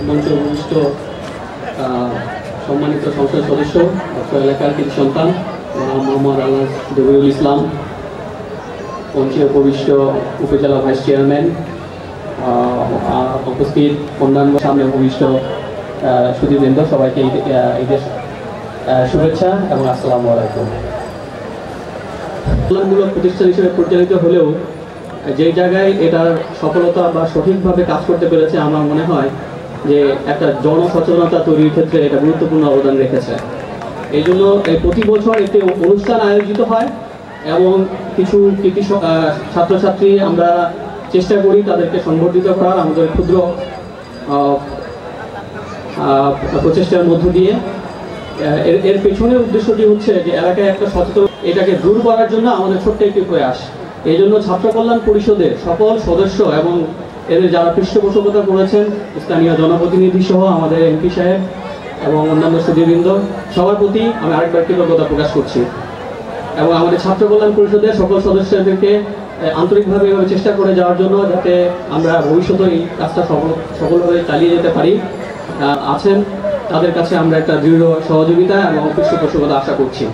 মঞ্চে উপবিষ্ট সম্মানিত সংসদ সদস্য অত্র এলাকার কৃতি সন্তান মোহাম্মদ আল্লাহ জহিরুল ইসলাম, মঞ্চে উপবিষ্ট উপজেলা ভাইস চেয়ারম্যান, উপস্থিত অন্যান্য সামনে উপবিষ্ট সুধীবৃন্দ, সবাইকে ঈদের শুভেচ্ছা এবং আসসালামু আলাইকুম। কল্যাণমূলক প্রতিষ্ঠান হিসেবে পরিচালিত হলেও যে জায়গায় এটার সফলতা বা সঠিকভাবে কাজ করতে পেরেছে আমার মনে হয় যে একটা জনসচেতনতা তৈরির ক্ষেত্রে এটা গুরুত্বপূর্ণ অবদান রেখেছে। এই জন্য প্রতি বছর একটি অনুষ্ঠান আয়োজিত হয় এবং কিছু কৃতি ছাত্রছাত্রী আমরা চেষ্টা করি তাদেরকে সংগঠিত করার আমাদের ক্ষুদ্র প্রচেষ্টার মধ্য দিয়ে। এর পেছনের উদ্দেশ্যটি হচ্ছে যে এলাকায় একটা সচেতন এটাকে দূর করার জন্য আমাদের ছোট্ট একটি প্রয়াস। এই জন্য ছাত্র কল্যাণ পরিষদের সকল সদস্য এবং এদের যারা পৃষ্ঠপোষকতা করেছেন স্থানীয় জনপ্রতিনিধি সহ আমাদের এমপি সাহেব এবং অন্যান্য সুধীবৃন্দ, সবার প্রতি আমি আরেকবার কৃতজ্ঞতা প্রকাশ করছি এবং আমাদের ছাত্র কল্যাণ পরিষদের সকল সদস্যদেরকে আন্তরিকভাবে চেষ্টা করে যাওয়ার জন্য যাতে আমরা ভবিষ্যতে এই কাজটা সফলভাবে চালিয়ে যেতে পারি আছেন তাদের কাছে আমরা একটা দৃঢ় সহযোগিতা এবং পৃষ্ঠপোষকতা আশা করছি।